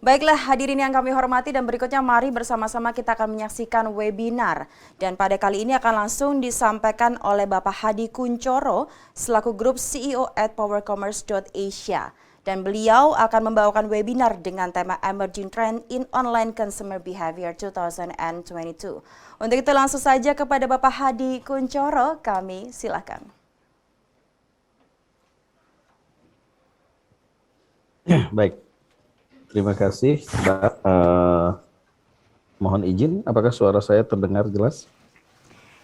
Baiklah hadirin yang kami hormati dan berikutnya mari bersama-sama kita akan menyaksikan webinar. Dan pada kali ini akan langsung disampaikan oleh Bapak Hadi Kuncoro selaku Grup CEO at powercommerce.asia. Dan beliau akan membawakan webinar dengan tema Emerging Trend in Online Consumer Behavior 2022. Untuk itu langsung saja kepada Bapak Hadi Kuncoro, kami silakan. Baik, terima kasih Mbak. Mohon izin, apakah suara saya terdengar jelas?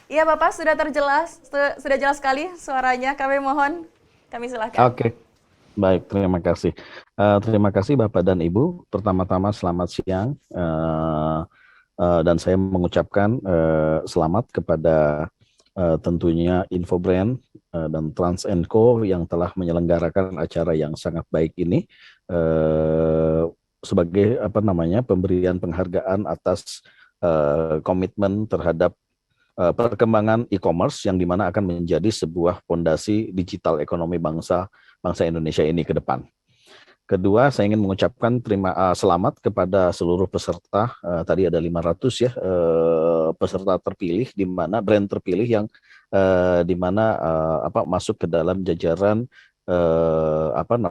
Iya Bapak, sudah jelas sekali suaranya. Kami silakan. Oke, baik, terima kasih. Terima kasih Bapak dan Ibu. Pertama-tama selamat siang. Dan saya mengucapkan selamat kepada tentunya Infobrand dan Trans & Co yang telah menyelenggarakan acara yang sangat baik ini sebagai pemberian penghargaan atas komitmen terhadap perkembangan e-commerce yang dimana akan menjadi sebuah fondasi digital ekonomi bangsa Indonesia ini ke depan. Kedua, saya ingin mengucapkan selamat kepada seluruh peserta. Tadi ada 500 ya peserta terpilih, di mana brand terpilih yang di mana masuk ke dalam jajaran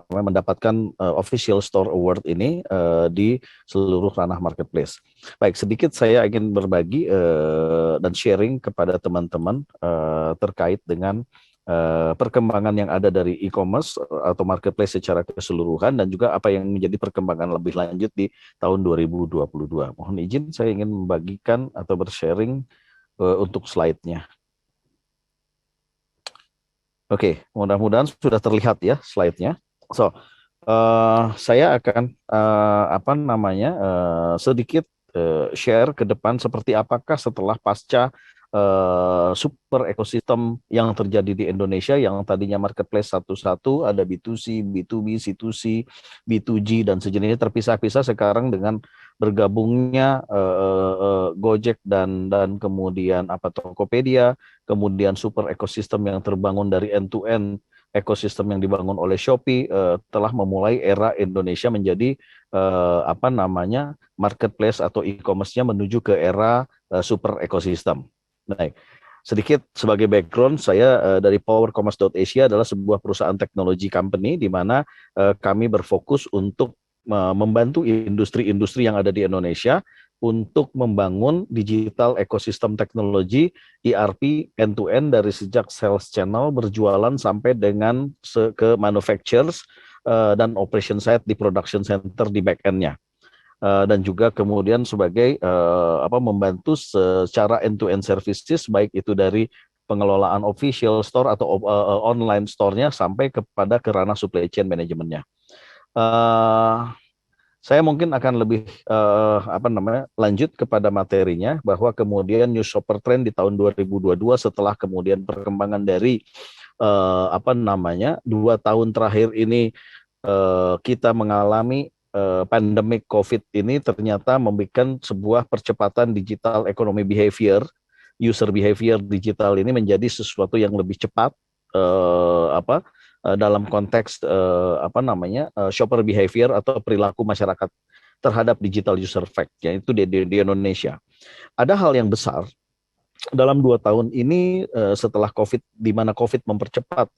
mendapatkan official store award ini di seluruh ranah marketplace. Baik, sedikit saya ingin berbagi dan sharing kepada teman-teman terkait dengan perkembangan yang ada dari e-commerce atau marketplace secara keseluruhan dan juga apa yang menjadi perkembangan lebih lanjut di tahun 2022. Mohon izin saya ingin membagikan atau bersharing untuk slide-nya. Oke, mudah-mudahan sudah terlihat ya slide-nya. So, saya akan sedikit share ke depan seperti apakah setelah pasca super ekosistem yang terjadi di Indonesia yang tadinya marketplace satu-satu, ada B2C, B2B, C2C, B2G dan sejenisnya terpisah-pisah sekarang dengan bergabungnya Gojek dan kemudian Tokopedia, kemudian super ekosistem yang terbangun dari end-to-end ekosistem yang dibangun oleh Shopee telah memulai era Indonesia menjadi marketplace atau e-commerce-nya menuju ke era super ekosistem. Baik, sedikit sebagai background, saya dari powercommerce.asia adalah sebuah perusahaan teknologi company di mana kami berfokus untuk membantu industri-industri yang ada di Indonesia untuk membangun digital ekosistem teknologi ERP end-to-end dari sejak sales channel berjualan sampai dengan ke manufacturers dan operation site di production center di back-end-nya. Dan juga kemudian sebagai membantu secara end-to-end services baik itu dari pengelolaan official store atau online store-nya sampai kepada ke ranah supply chain manajemennya. Saya mungkin akan lebih lanjut kepada materinya bahwa kemudian New Shopper Trend di tahun 2022 setelah kemudian perkembangan dari 2 tahun terakhir ini kita mengalami pandemic COVID ini ternyata memberikan sebuah percepatan digital economy behavior, user behavior digital ini menjadi sesuatu yang lebih cepat dalam konteks shopper behavior atau perilaku masyarakat terhadap digital user fact, yaitu di Indonesia. Ada hal yang besar dalam 2 tahun ini setelah COVID, di mana COVID mempercepat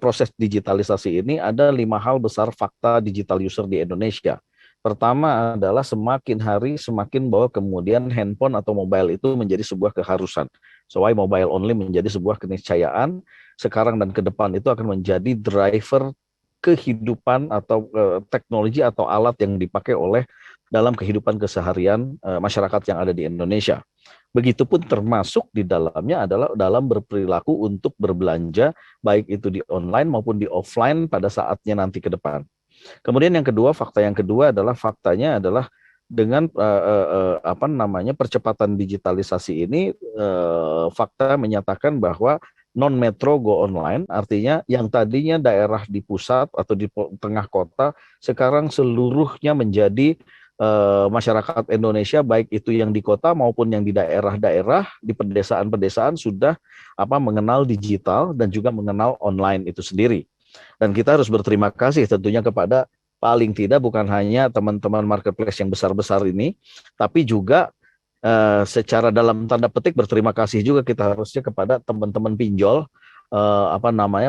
proses digitalisasi ini, ada 5 hal besar fakta digital user di Indonesia. Pertama adalah semakin hari semakin bahwa kemudian handphone atau mobile itu menjadi sebuah keharusan. So why mobile only menjadi sebuah keniscayaan sekarang dan ke depan itu akan menjadi driver kehidupan atau teknologi atau alat yang dipakai oleh dalam kehidupan keseharian masyarakat yang ada di Indonesia. Begitupun termasuk di dalamnya adalah dalam berperilaku untuk berbelanja baik itu di online maupun di offline pada saatnya nanti ke depan. Kemudian yang kedua, fakta yang kedua adalah faktanya adalah dengan percepatan digitalisasi ini fakta menyatakan bahwa non-metro go online, artinya yang tadinya daerah di pusat atau di tengah kota sekarang seluruhnya menjadi masyarakat Indonesia baik itu yang di kota maupun yang di daerah-daerah di pedesaan-pedesaan sudah mengenal digital dan juga mengenal online itu sendiri. Dan kita harus berterima kasih tentunya kepada paling tidak bukan hanya teman-teman marketplace yang besar-besar ini, tapi juga secara dalam tanda petik berterima kasih juga kita harusnya kepada teman-teman pinjol,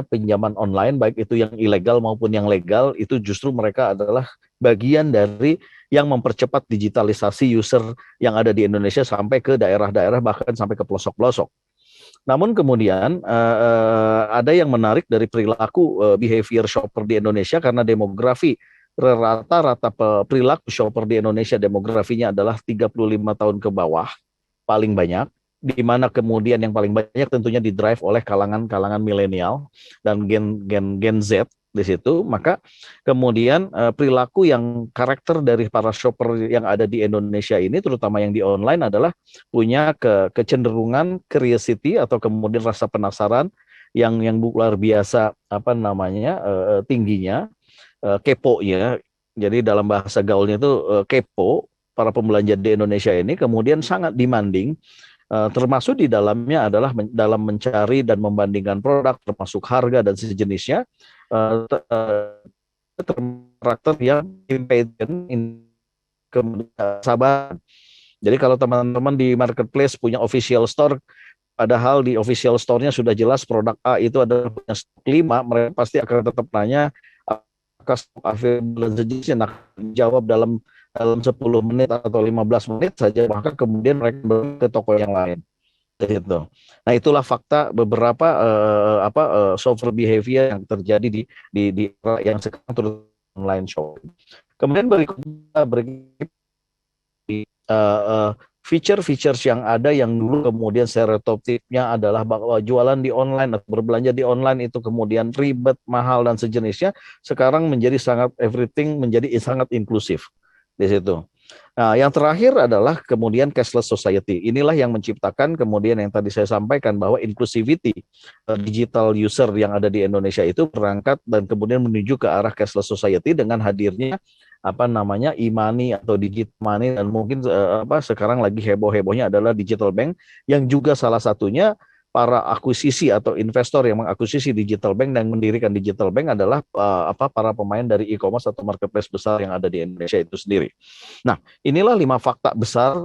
pinjaman online, baik itu yang ilegal maupun yang legal, itu justru mereka adalah bagian dari yang mempercepat digitalisasi user yang ada di Indonesia sampai ke daerah-daerah, bahkan sampai ke pelosok-pelosok. Namun kemudian ada yang menarik dari perilaku behavior shopper di Indonesia, karena demografi rata-rata perilaku shopper di Indonesia demografinya adalah 35 tahun ke bawah paling banyak, di mana kemudian yang paling banyak tentunya didrive oleh kalangan milenial dan Gen Z di situ. Maka kemudian perilaku yang karakter dari para shopper yang ada di Indonesia ini, terutama yang di online, adalah punya kecenderungan curiosity atau kemudian rasa penasaran yang luar biasa tingginya, kepo ya. Jadi dalam bahasa gaulnya itu kepo para pembelanja di Indonesia ini, kemudian sangat demanding, termasuk di dalamnya adalah dalam mencari dan membandingkan produk, termasuk harga dan sejenisnya, karakter yang impatient, sabar. Jadi kalau teman-teman di marketplace punya official store, padahal di official store-nya sudah jelas produk A itu adalah punya stok 5, mereka pasti akan tetap nanya apakah stok available dan sejenisnya. Nah, jawab dalam 10 menit atau 15 menit saja, maka kemudian mereka ke toko yang lain. Gitu. Nah, itulah fakta beberapa software behavior yang terjadi di yang sekarang terus online shopping. Kemudian berikutnya feature-features yang ada yang dulu kemudian stereotipnya adalah bahwa jualan di online atau berbelanja di online itu kemudian ribet, mahal dan sejenisnya, sekarang menjadi sangat inklusif di situ. Nah, yang terakhir adalah kemudian cashless society. Inilah yang menciptakan kemudian yang tadi saya sampaikan, bahwa inclusivity digital user yang ada di Indonesia itu berangkat dan kemudian menuju ke arah cashless society dengan hadirnya e-money atau digital money, dan mungkin sekarang lagi heboh-hebohnya adalah digital bank, yang juga salah satunya para akuisisi atau investor yang mengakuisisi digital bank dan mendirikan digital bank adalah para pemain dari e-commerce atau marketplace besar yang ada di Indonesia itu sendiri. Nah, inilah 5 fakta besar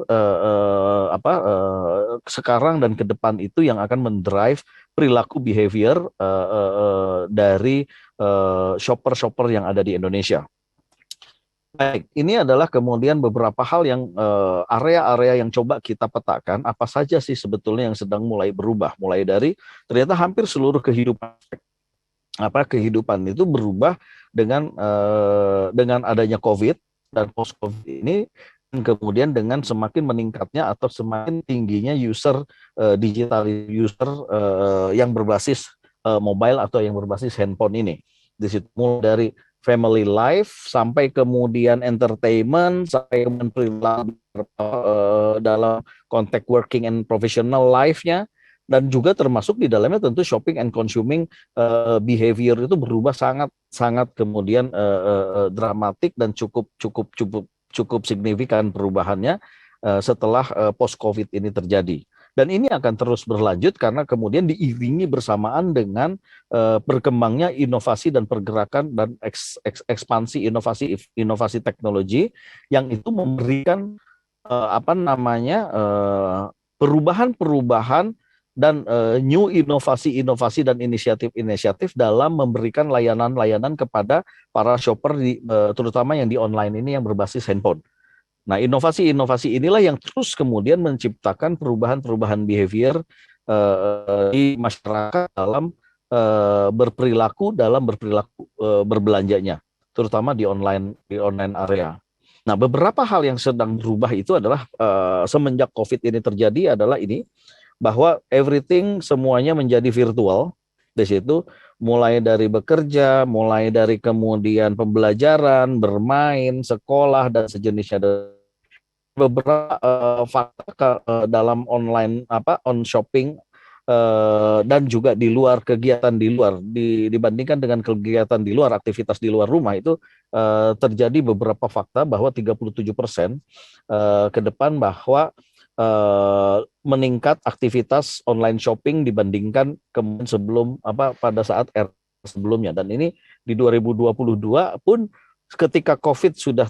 sekarang dan ke depan itu yang akan mendrive perilaku behavior dari shopper-shopper yang ada di Indonesia. Baik, ini adalah kemudian beberapa hal yang area-area yang coba kita petakan, apa saja sih sebetulnya yang sedang mulai berubah, mulai dari ternyata hampir seluruh kehidupan itu berubah dengan adanya COVID dan post-COVID ini, dan kemudian dengan semakin meningkatnya atau semakin tingginya digital user yang berbasis mobile atau yang berbasis handphone ini. Di situ mulai dari family life sampai kemudian entertainment, sampai perilaku dalam konteks working and professional life-nya, dan juga termasuk di dalamnya tentu shopping and consuming behavior itu berubah sangat kemudian dramatik dan cukup signifikan perubahannya setelah post COVID ini terjadi. Dan ini akan terus berlanjut karena kemudian diiringi bersamaan dengan berkembangnya inovasi dan pergerakan dan ekspansi inovasi teknologi yang itu memberikan perubahan-perubahan dan new inovasi dan inisiatif dalam memberikan layanan-layanan kepada para shopper terutama yang di online ini yang berbasis handphone. Nah, inovasi-inovasi inilah yang terus kemudian menciptakan perubahan-perubahan behavior di masyarakat dalam berperilaku berbelanjanya, terutama di online area. Nah, beberapa hal yang sedang berubah itu adalah semenjak COVID ini terjadi adalah ini, bahwa everything semuanya menjadi virtual. Di situ mulai dari bekerja, mulai dari kemudian pembelajaran, bermain, sekolah dan sejenisnya. Beberapa fakta dalam online on shopping dan juga di luar kegiatan di luar dibandingkan dengan kegiatan di luar, aktivitas di luar rumah itu terjadi beberapa fakta bahwa 37% ke depan bahwa meningkat aktivitas online shopping dibandingkan pada saat era sebelumnya, dan ini di 2022 pun ketika COVID sudah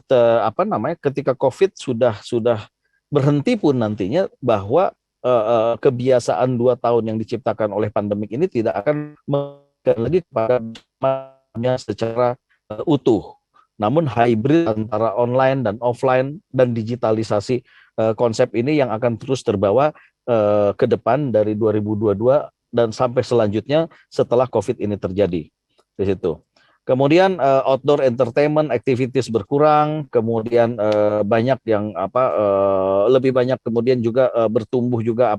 ketika COVID sudah berhenti pun nantinya bahwa kebiasaan 2 tahun yang diciptakan oleh pandemik ini tidak akan lagi kepada secara utuh. Namun hybrid antara online dan offline dan digitalisasi konsep ini yang akan terus terbawa ke depan dari 2022 dan sampai selanjutnya setelah COVID ini terjadi di situ. Kemudian outdoor entertainment activities berkurang, kemudian banyak yang lebih banyak kemudian juga bertumbuh juga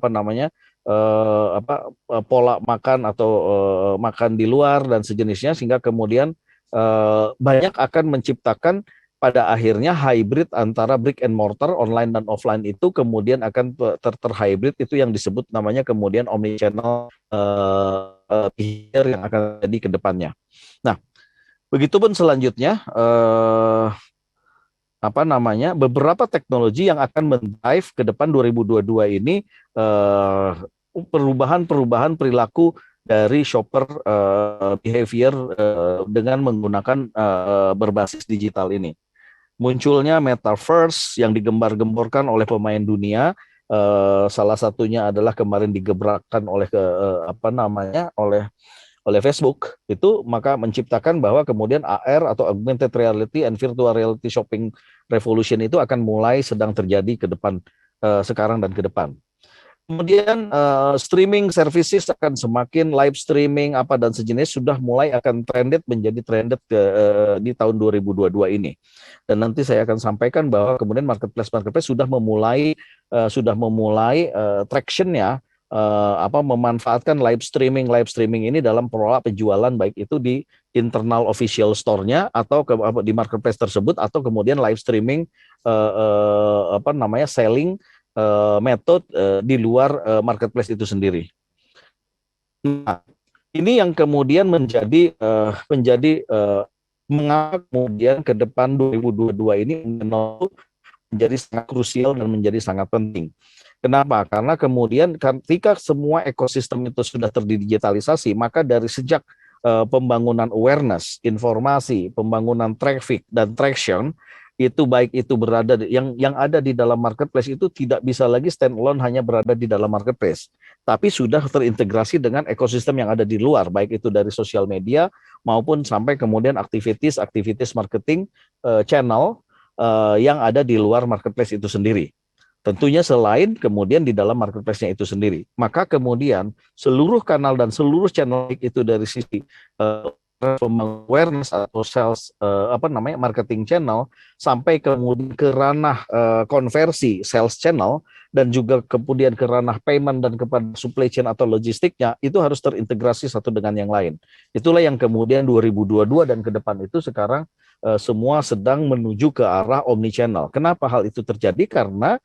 pola makan atau makan di luar dan sejenisnya, sehingga kemudian banyak akan menciptakan pada akhirnya hybrid antara brick and mortar online dan offline itu kemudian akan terhybrid, itu yang disebut namanya kemudian omnichannel behavior yang akan jadi ke depannya. Nah, begitupun selanjutnya beberapa teknologi yang akan mendrive ke depan 2022 ini perubahan perilaku dari shopper behavior dengan menggunakan berbasis digital ini. Munculnya metaverse yang digembar-gemborkan oleh pemain dunia, salah satunya adalah kemarin digebrakan oleh oleh Facebook itu, maka menciptakan bahwa kemudian AR atau augmented reality and virtual reality shopping revolution itu akan mulai sedang terjadi ke depan sekarang dan ke depan. Kemudian streaming services akan semakin live streaming dan sejenis sudah mulai akan menjadi trended di tahun 2022 ini. Dan nanti saya akan sampaikan bahwa kemudian marketplace sudah memulai traction-nya memanfaatkan live streaming ini dalam pola penjualan, baik itu di internal official store-nya atau di marketplace tersebut, atau kemudian live streaming selling metode di luar marketplace itu sendiri. Nah, ini yang kemudian menjadi mengapa kemudian ke depan 2022 ini menjadi sangat krusial dan menjadi sangat penting. Kenapa? Karena kemudian ketika semua ekosistem itu sudah terdigitalisasi, maka dari sejak pembangunan awareness, informasi, pembangunan traffic dan traction, itu baik itu berada yang ada di dalam marketplace itu tidak bisa lagi stand alone hanya berada di dalam marketplace, tapi sudah terintegrasi dengan ekosistem yang ada di luar, baik itu dari sosial media maupun sampai kemudian aktivitas marketing channel yang ada di luar marketplace itu sendiri. Tentunya selain kemudian di dalam marketplace-nya itu sendiri. Maka kemudian seluruh kanal dan seluruh channel itu dari sisi awareness atau sales marketing channel sampai kemudian ke ranah konversi sales channel dan juga kemudian ke ranah payment dan kepada supply chain atau logistiknya, itu harus terintegrasi satu dengan yang lain. Itulah yang kemudian 2022 dan ke depan itu sekarang semua sedang menuju ke arah omnichannel. Kenapa hal itu terjadi? Karena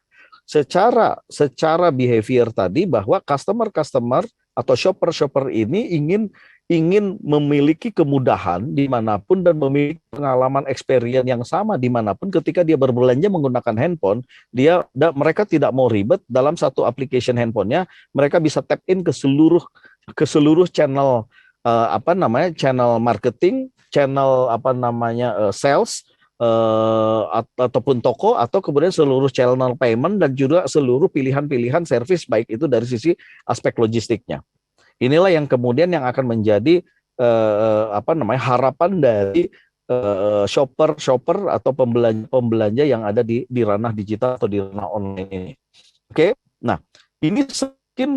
secara behavior tadi bahwa customer atau shopper ini ingin memiliki kemudahan dimanapun dan memiliki pengalaman experience yang sama dimanapun. Ketika dia berbelanja menggunakan handphone, mereka tidak mau ribet dalam satu application handphonenya, mereka bisa tap in ke seluruh channel channel marketing, channel sales, ataupun toko, atau kemudian seluruh channel payment dan juga seluruh pilihan-pilihan service, baik itu dari sisi aspek logistiknya. Inilah yang kemudian yang akan menjadi harapan dari shopper atau pembelanja yang ada di ranah digital atau di ranah online ini. Oke. Nah, ini semakin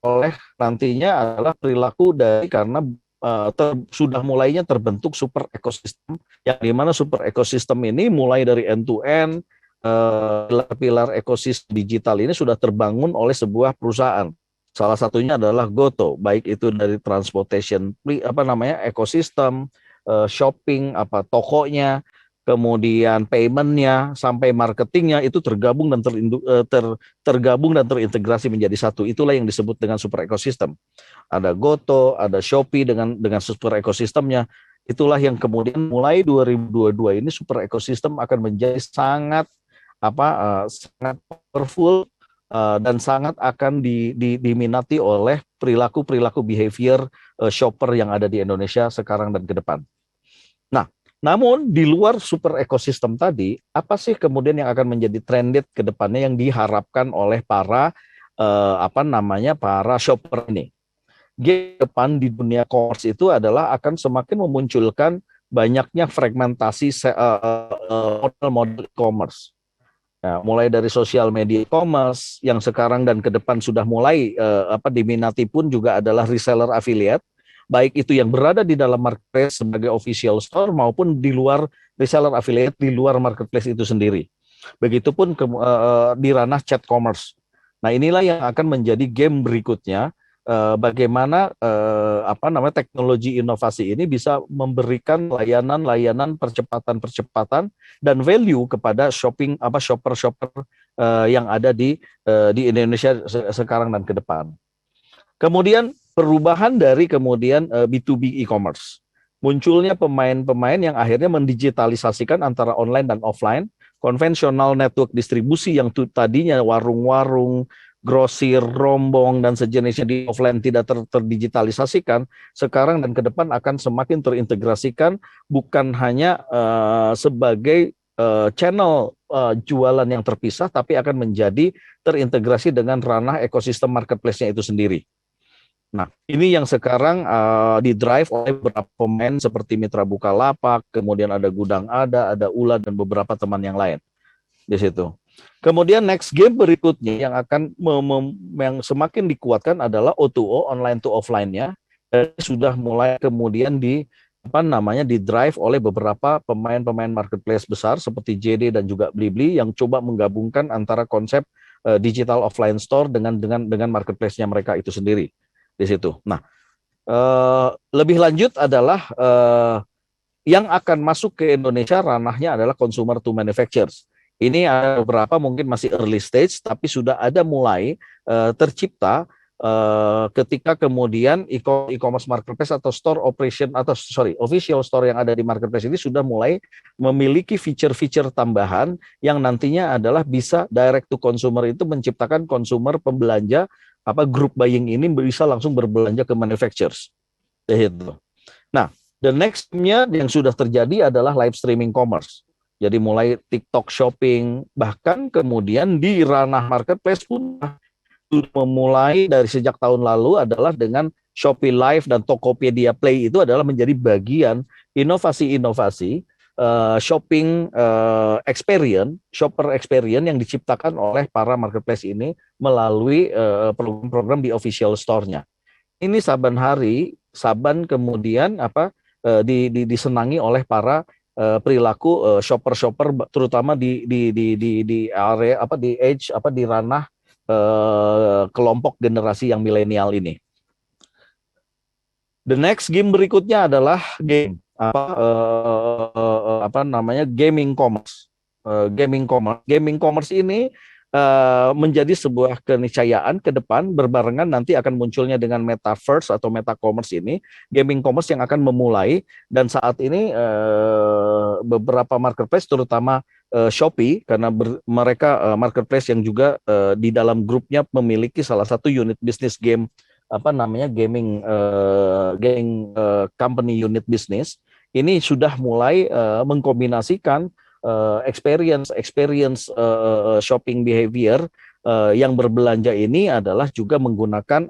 oleh nantinya adalah perilaku dari, karena sudah mulainya terbentuk super ekosistem, yang dimana super ekosistem ini mulai dari end to end, pilar-pilar ekosistem digital ini sudah terbangun oleh sebuah perusahaan. Salah satunya adalah Goto, baik itu dari transportation ekosistem, shopping tokonya, kemudian paymentnya sampai marketingnya, itu tergabung dan terintegrasi menjadi satu. Itulah yang disebut dengan super ekosistem. Ada Goto, ada Shopee dengan super ekosistemnya. Itulah yang kemudian mulai 2022 ini super ekosistem akan menjadi sangat sangat powerful dan sangat akan diminati oleh perilaku behavior shopper yang ada di Indonesia sekarang dan ke depan. Nah, Namun di luar super ekosistem tadi, apa sih kemudian yang akan menjadi trended ke depannya yang diharapkan oleh para para shopper ini? Game depan di dunia commerce itu adalah akan semakin memunculkan banyaknya fragmentasi model-model e-commerce. Ya, mulai dari sosial media e-commerce yang sekarang dan ke depan sudah mulai diminati pun juga adalah reseller affiliate, baik itu yang berada di dalam marketplace sebagai official store maupun di luar reseller affiliate di luar marketplace itu sendiri. Begitupun di ranah chat commerce. Nah, inilah yang akan menjadi game berikutnya, bagaimana teknologi inovasi ini bisa memberikan layanan-layanan percepatan-percepatan dan value kepada shopper-shopper yang ada di Indonesia sekarang dan ke depan. Kemudian perubahan dari kemudian B2B e-commerce. Munculnya pemain-pemain yang akhirnya mendigitalisasikan antara online dan offline, konvensional network distribusi yang tadinya warung-warung, grosir, rombong, dan sejenisnya di offline tidak terdigitalisasikan, sekarang dan ke depan akan semakin terintegrasikan, bukan hanya sebagai channel jualan yang terpisah, tapi akan menjadi terintegrasi dengan ranah ekosistem marketplace-nya itu sendiri. Nah, ini yang sekarang di-drive oleh beberapa pemain seperti Mitra Bukalapak, kemudian ada Gudang ada Ula, dan beberapa teman yang lain di situ. Kemudian next game berikutnya yang akan yang semakin dikuatkan adalah O2O, online to offline-nya. Sudah mulai kemudian di-drive oleh beberapa pemain-pemain marketplace besar seperti JD dan juga Blibli yang coba menggabungkan antara konsep digital offline store dengan marketplace-nya mereka itu sendiri di situ. Nah, lebih lanjut adalah yang akan masuk ke Indonesia ranahnya adalah consumer to manufacturers. Ini ada beberapa mungkin masih early stage, tapi sudah ada mulai tercipta ketika kemudian e-commerce marketplace atau store operation official store yang ada di marketplace ini sudah mulai memiliki feature-feature tambahan yang nantinya adalah bisa direct to consumer, itu menciptakan consumer pembelanja group buying ini bisa langsung berbelanja ke manufacturers. Itu. Nah, the next-nya yang sudah terjadi adalah live streaming commerce. Jadi mulai TikTok shopping, bahkan kemudian di ranah marketplace pun sudah memulai dari sejak tahun lalu adalah dengan Shopee Live dan Tokopedia Play, itu adalah menjadi bagian inovasi-inovasi shopping shopper experience yang diciptakan oleh para marketplace ini melalui program-program di official store-nya. Ini saban kemudian disenangi oleh para perilaku shopper-shopper, terutama di area di ranah kelompok generasi yang milenial ini. The next game berikutnya adalah game gaming commerce. Gaming commerce ini menjadi sebuah keniscayaan ke depan, berbarengan nanti akan munculnya dengan metaverse atau meta-commerce ini, gaming commerce yang akan memulai, dan saat ini beberapa marketplace terutama Shopee, karena mereka marketplace yang juga di dalam grupnya memiliki salah satu unit bisnis game gaming company unit business, ini sudah mulai mengkombinasikan experience shopping behavior yang berbelanja ini adalah juga menggunakan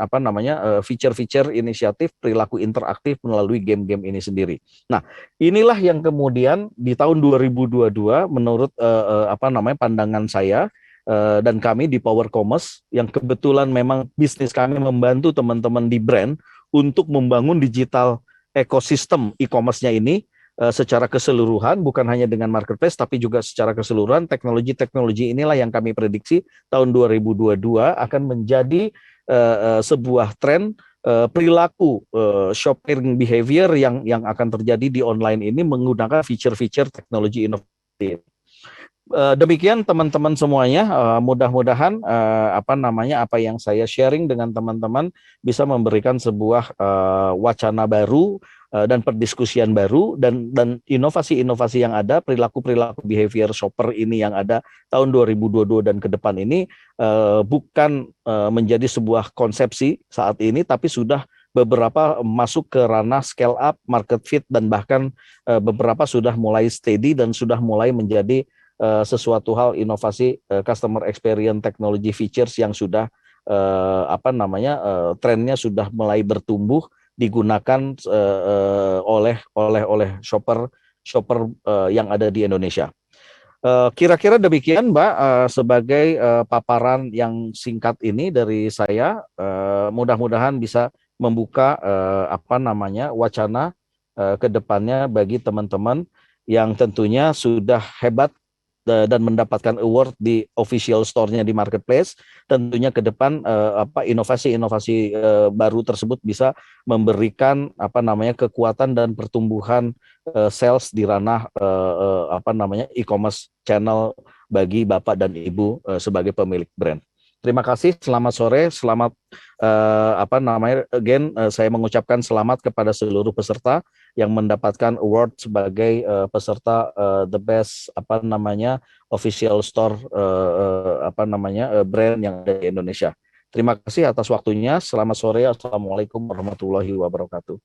feature-feature inisiatif perilaku interaktif melalui game-game ini sendiri. Nah, inilah yang kemudian di tahun 2022 menurut pandangan saya dan kami di Power Commerce, yang kebetulan memang bisnis kami membantu teman-teman di brand untuk membangun digital ekosistem e-commerce-nya ini secara keseluruhan, bukan hanya dengan marketplace tapi juga secara keseluruhan. Teknologi inilah yang kami prediksi tahun 2022 akan menjadi sebuah tren perilaku shopping behavior yang akan terjadi di online ini menggunakan feature-feature teknologi inovatif. Demikian teman-teman semuanya, mudah-mudahan apa yang saya sharing dengan teman-teman bisa memberikan sebuah wacana baru dan perdiskusian baru, dan inovasi-inovasi yang ada, perilaku-perilaku behavior shopper ini yang ada tahun 2022 dan ke depan ini bukan menjadi sebuah konsepsi saat ini, tapi sudah beberapa masuk ke ranah scale up, market fit, dan bahkan beberapa sudah mulai steady dan sudah mulai menjadi sesuatu hal inovasi customer experience technology features yang sudah trennya sudah mulai bertumbuh digunakan oleh shopper yang ada di Indonesia. Kira-kira demikian, Mbak, sebagai paparan yang singkat ini dari saya, mudah-mudahan bisa membuka wacana ke depannya bagi teman-teman yang tentunya sudah hebat dan mendapatkan award di official store-nya di marketplace. Tentunya ke depan inovasi-inovasi baru tersebut bisa memberikan kekuatan dan pertumbuhan sales di ranah e-commerce channel bagi Bapak dan Ibu sebagai pemilik brand. Terima kasih, selamat sore, selamat saya mengucapkan selamat kepada seluruh peserta yang mendapatkan award sebagai peserta the best official store brand yang ada di Indonesia. Terima kasih atas waktunya. Selamat sore. Assalamualaikum warahmatullahi wabarakatuh.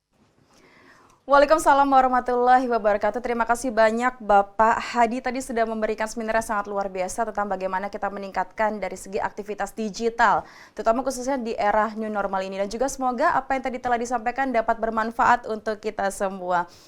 Waalaikumsalam warahmatullahi wabarakatuh. Terima kasih banyak Bapak Hadi, tadi sudah memberikan seminar yang sangat luar biasa tentang bagaimana kita meningkatkan dari segi aktivitas digital, terutama khususnya di era new normal ini. Dan juga semoga apa yang tadi telah disampaikan dapat bermanfaat untuk kita semua.